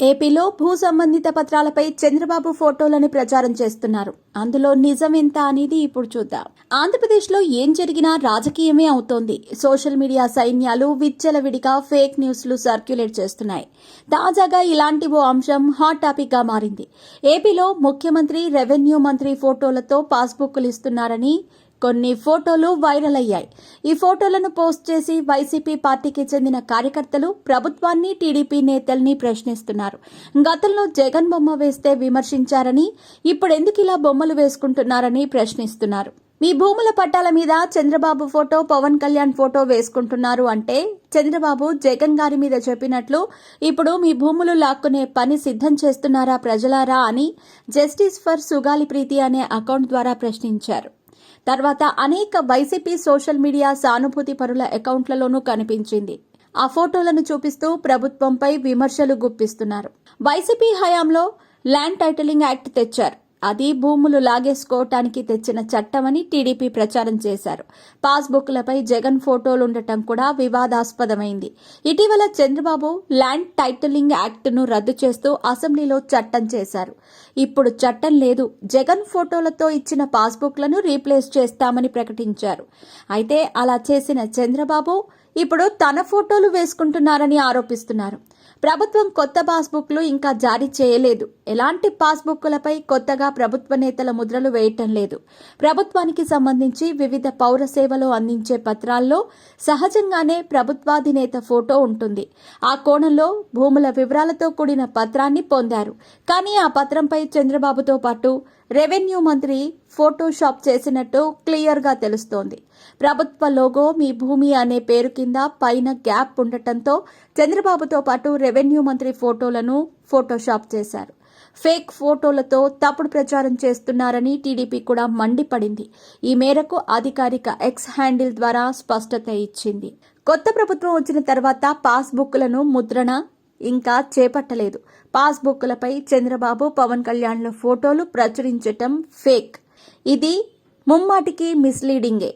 ఏపీలో భూ సంబంధిత పత్రాలపై చంద్రబాబు ఫోటోలని ప్రచారం చేస్తున్నారు. అందులో నిజం ఎంత అనేది ఇప్పుడు చూద్దాం. ఆంధ్రప్రదేశ్లో ఏం జరిగినా రాజకీయమే అవుతోంది. సోషల్ మీడియా సైన్యాలు విచ్చలవిడిగా ఫేక్ న్యూస్లు సర్క్యులేట్ చేస్తున్నాయి. తాజాగా ఇలాంటి ఓ అంశం హాట్ టాపిక్ గా మారింది. ఏపీలో ముఖ్యమంత్రి, రెవెన్యూ మంత్రి ఫోటోలతో పాస్బుక్లు ఇస్తున్నారని కొన్ని ఫోటోలు వైరల్ అయ్యాయి. ఈ ఫోటోలను పోస్ట్ చేసి వైసీపీ పార్టీకి చెందిన కార్యకర్తలు ప్రభుత్వాన్ని, టీడీపీ నేతల్ని ప్రశ్నిస్తున్నారు. గతంలో జగన్ బొమ్మ వేస్తే విమర్శించారని, ఇప్పుడెందుకు ఇలా బొమ్మలు వేసుకుంటున్నారని ప్రశ్నిస్తున్నారు. మీ భూముల పట్టాల మీద చంద్రబాబు ఫోటో, పవన్ కళ్యాణ్ ఫోటో వేసుకుంటున్నారు అంటే చంద్రబాబు జగన్ గారి మీద చెప్పినట్లు ఇప్పుడు మీ భూములు లాక్కునే పని సిద్ధం చేస్తున్నారా ప్రజలారా అని జస్టిస్ ఫర్ సుగాలి ప్రీతి అనే అకౌంట్ ద్వారా ప్రశ్నించారు. తర్వాత అనేక వైసీపీ సోషల్ మీడియా సానుభూతి పరుల అకౌంట్లలోనూ కనిపించింది. ఆ ఫోటోలను చూపిస్తూ ప్రభుత్వంపై విమర్శలు గుప్పిస్తున్నారు. వైసీపీ హయాంలో ల్యాండ్ టైటిలింగ్ యాక్ట్ తెచ్చారు. అది భూములు లాగేసుకోవటానికి తెచ్చిన చట్టమని టీడీపీ ప్రచారం చేశారు. పాస్బుక్లపై జగన్ ఫోటోలుండటం కూడా వివాదాస్పదమైంది. ఇటీవల చంద్రబాబు ల్యాండ్ టైటిలింగ్ యాక్ట్ను రద్దు చేస్తూ అసెంబ్లీలో చట్టం చేశారు. ఇప్పుడు చట్టం లేదు, జగన్ ఫోటోలతో ఇచ్చిన పాస్బుక్లను రీప్లేస్ చేస్తామని ప్రకటించారు. అయితే అలా చేసిన చంద్రబాబు ఇప్పుడు తన ఫోటోలు వేసుకుంటున్నారని ఆరోపిస్తున్నారు. ప్రభుత్వం కొత్త పాస్బుక్లు ఇంకా జారీ చేయలేదు. ఎలాంటి పాస్బుక్లపై కొత్తగా ప్రభుత్వ నేతల ముద్రలు వేయటం లేదు. ప్రభుత్వానికి సంబంధించి వివిధ పౌర సేవలు అందించే పత్రాల్లో సహజంగానే ప్రభుత్వాధినేత ఫోటో ఉంటుంది. ఆ కోణంలో భూముల వివరాలతో కూడిన పత్రాన్ని పొందారు. కానీ ఆ పత్రంపై చంద్రబాబుతో పాటు రెవెన్యూ మంత్రి ఫోటోషాప్ చేసినట్టు క్లియర్గా తెలుస్తోంది. ప్రభుత్వ లోగో మీ భూమి అనే పేరు కింద పైన గ్యాప్ ఉండటంతో చంద్రబాబుతో పాటు రెవెన్యూ మంత్రి ఫోటోలను ఫోటోషాప్ చేశారు. ఫేక్ ఫోటోలతో తప్పుడు ప్రచారం చేస్తున్నారని టీడీపీ కూడా మండిపడింది. ఈ మేరకు అధికారిక ఎక్స్ హ్యాండిల్ ద్వారా స్పష్టత ఇచ్చింది. కొత్త ప్రభుత్వం వచ్చిన తర్వాత పాస్బుక్లను ముద్రణ ఇంకా చేపట్టలేదు. పాస్బుక్లపై చంద్రబాబు, పవన్ కళ్యాణ్ల ఫోటోలు ప్రచురించటం ఫేక్. ఇది ముమ్మాటికి మిస్లీడింగే.